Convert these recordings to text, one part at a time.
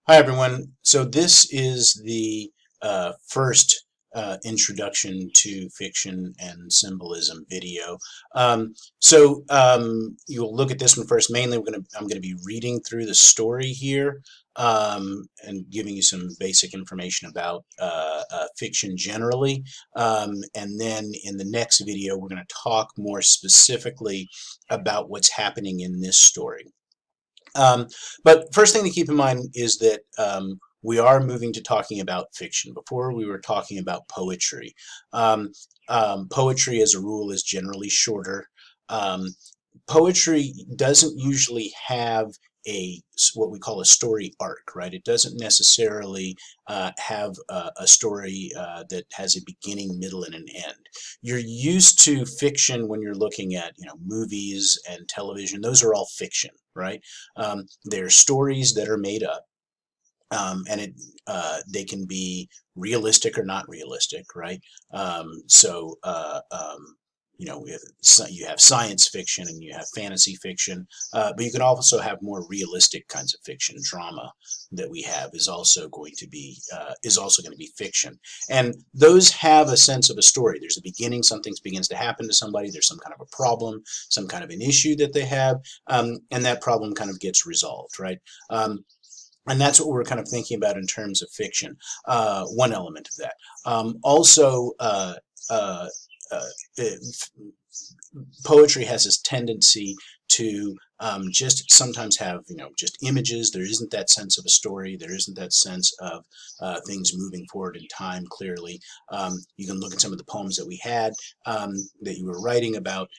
Hi, everyone. So this is the first introduction to fiction and symbolism video. You'll look at this one first. Mainly, I'm gonna be reading through the story here and giving you some basic information about fiction generally. And then in the next video, we're going to talk more specifically about what's happening in this story. Um, but first thing to keep in mind is that we are moving to talking about fiction. Before we were talking about poetry. Um, Poetry, as a rule, is generally shorter. Um, Poetry doesn't usually have what we call a story arc, right? It doesn't necessarily have a story that has a beginning, middle, and an end. You're used to fiction when you're looking at, movies and television. Those are all fiction, right? They're stories that are made up, and they can be realistic or not realistic, right? You have science fiction and you have fantasy fiction, but you can also have more realistic kinds of fiction. Drama that we have is also going to be fiction, and those have a sense of a story. There's a beginning. Something begins to happen to somebody. There's some kind of a problem, some kind of an issue that they have, and that problem kind of gets resolved, right? And that's what we're kind of thinking about in terms of fiction. One element of that. Also, uh, uh, poetry has this tendency to just sometimes have, just images. There isn't that sense of a story. There isn't that sense of things moving forward in time clearly. You can look at some of the poems that we had that you were writing about.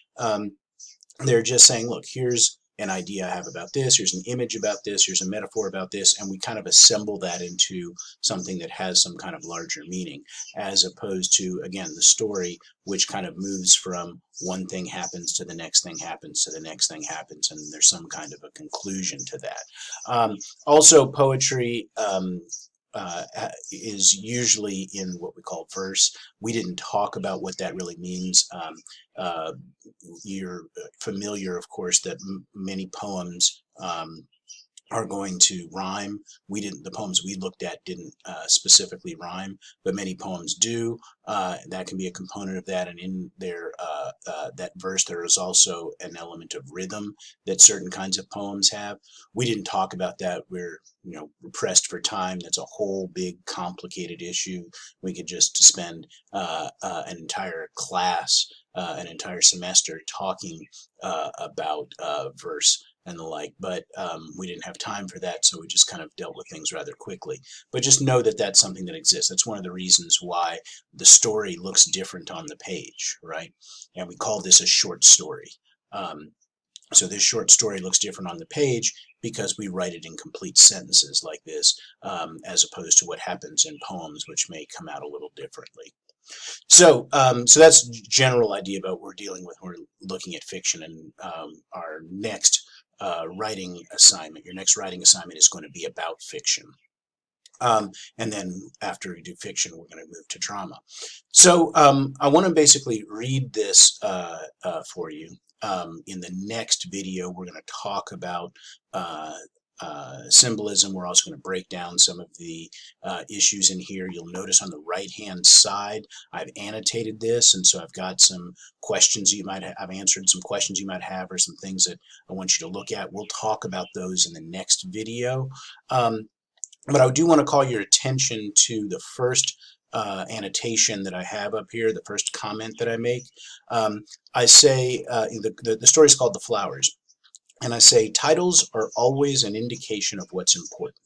They're just saying, look, here's an idea I have about this, here's an image about this, here's a metaphor about this, and we kind of assemble that into something that has some kind of larger meaning, as opposed to, again, the story, which kind of moves from one thing happens to the next thing happens to the next thing happens, and there's some kind of a conclusion to that. Also, poetry is usually in what we call verse. We didn't talk about what that really means. Uh, you're familiar, of course, that many poems are going to rhyme. The poems we looked at didn't specifically rhyme, but many poems do. That can be a component of that, and in that verse there is also an element of rhythm that certain kinds of poems have. We didn't talk about that. We're pressed for time. That's a whole big complicated issue. We could just spend an entire class, an entire semester talking about verse and the like, but we didn't have time for that, so we just kind of dealt with things rather quickly. But just know that that's something that exists. That's one of the reasons why the story looks different on the page, right? And we call this a short story. So this short story looks different on the page because we write it in complete sentences like this, as opposed to what happens in poems, which may come out a little differently. So that's the general idea about what we're dealing with when we're looking at fiction. And our next writing assignment, your next writing assignment is going to be about fiction. And then after we do fiction, we're going to move to drama. So I want to basically read this for you. In the next video, we're going to talk about symbolism. We're also going to break down some of the issues in here. You'll notice on the right-hand side, I've annotated this, and so I've got some questions you might have. I've answered some questions you might have, or some things that I want you to look at. We'll talk about those in the next video. But I do want to call your attention to the first annotation that I have up here, the first comment that I make. I say, the story is called The Flowers. And I say, titles are always an indication of what's important.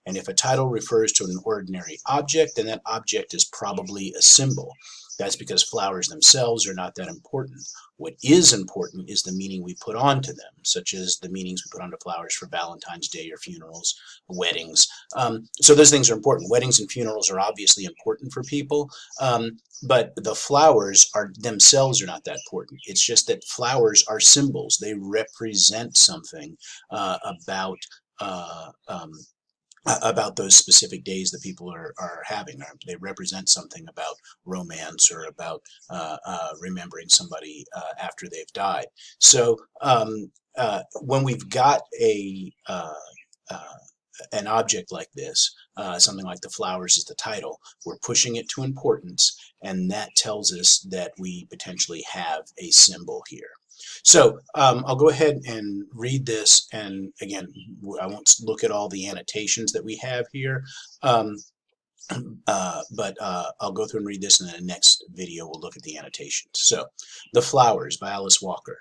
And if a title refers to an ordinary object, then that object is probably a symbol. That's because flowers themselves are not that important. What is important is the meaning we put onto them, such as the meanings we put onto flowers for Valentine's Day or funerals, weddings. So those things are important. Weddings and funerals are obviously important for people, but the flowers themselves are not that important. It's just that flowers are symbols. They represent something about those specific days that people are having. They represent something about romance or about remembering somebody after they've died. So when we've got an object like this, something like the flowers is the title, we're pushing it to importance, and that tells us that we potentially have a symbol here. So I'll go ahead and read this, and again, I won't look at all the annotations that we have here, but I'll go through and read this, and in the next video we'll look at the annotations. So, The Flowers by Alice Walker.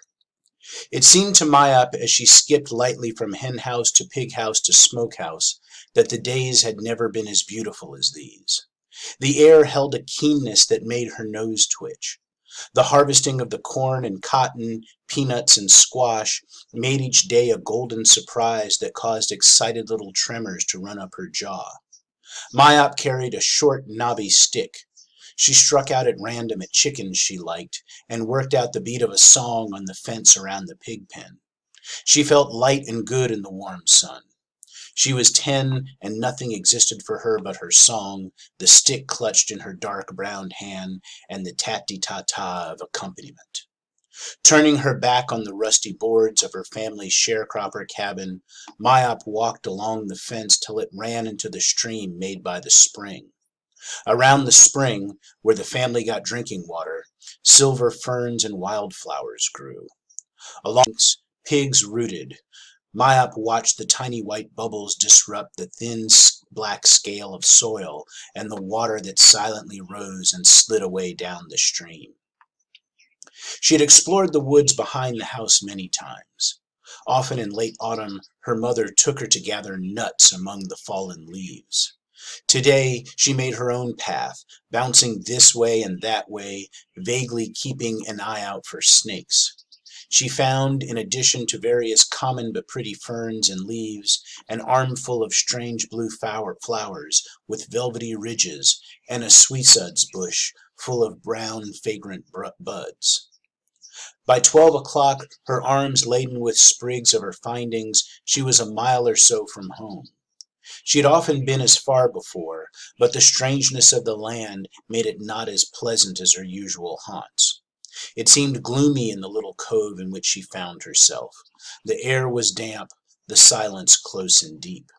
It seemed to Mayap, as she skipped lightly from henhouse to pighouse to smokehouse, that the days had never been as beautiful as these. The air held a keenness that made her nose twitch. The harvesting of the corn and cotton, peanuts and squash made each day a golden surprise that caused excited little tremors to run up her jaw. Mayap carried a short, knobby stick. She struck out at random at chickens she liked, and worked out the beat of a song on the fence around the pig pen. She felt light and good in the warm sun. She was 10, and nothing existed for her but her song, the stick clutched in her dark brown hand, and the tat-de-ta-ta of accompaniment. Turning her back on the rusty boards of her family's sharecropper cabin, Mayap walked along the fence till it ran into the stream made by the spring. Around the spring, where the family got drinking water, silver ferns and wildflowers grew. Along pigs rooted. Mayap watched the tiny white bubbles disrupt the thin black scale of soil and the water that silently rose and slid away down the stream. She had explored the woods behind the house many times. Often in late autumn, her mother took her to gather nuts among the fallen leaves. Today, she made her own path, bouncing this way and that way, vaguely keeping an eye out for snakes. She found, in addition to various common but pretty ferns and leaves, an armful of strange blue flowers with velvety ridges, and a sweetsuds bush full of brown, fragrant buds. By 12 o'clock, her arms laden with sprigs of her findings, she was a mile or so from home. She had often been as far before, but the strangeness of the land made it not as pleasant as her usual haunts. It seemed gloomy in the little cove in which she found herself. The air was damp, the silence close and deep.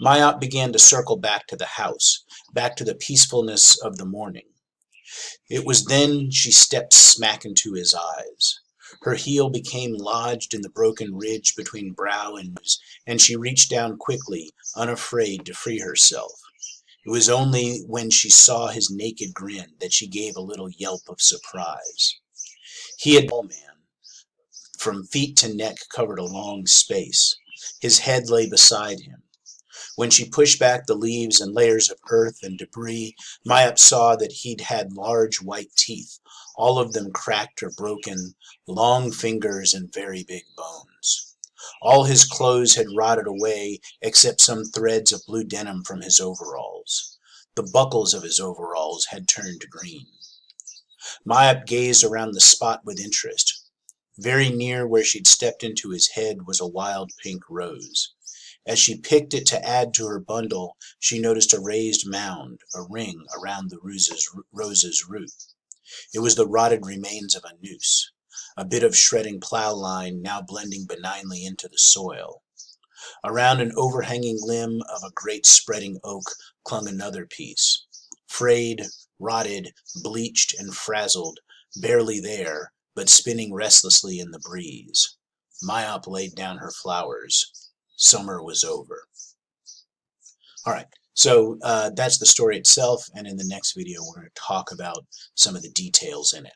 Mayap began to circle back to the house, back to the peacefulness of the morning. It was then she stepped smack into his eyes. Her heel became lodged in the broken ridge between brow and nose, and she reached down quickly, unafraid to free herself. It was only when she saw his naked grin that she gave a little yelp of surprise. He had a tall man. From feet to neck covered a long space. His head lay beside him. When she pushed back the leaves and layers of earth and debris, Mayap saw that he'd had large white teeth, all of them cracked or broken, long fingers and very big bones. All his clothes had rotted away except some threads of blue denim from his overalls. The buckles of his overalls had turned green. Mayap gazed around the spot with interest. Very near where she'd stepped into his head was a wild pink rose. As she picked it to add to her bundle, she noticed a raised mound, a ring, around the rose's root. It was the rotted remains of a noose, a bit of shredding plow line now blending benignly into the soil. Around an overhanging limb of a great spreading oak clung another piece, frayed, rotted, bleached, and frazzled, barely there, but spinning restlessly in the breeze. Mayap laid down her flowers. Summer was over. All right, so that's the story itself, and in the next video we're going to talk about some of the details in it.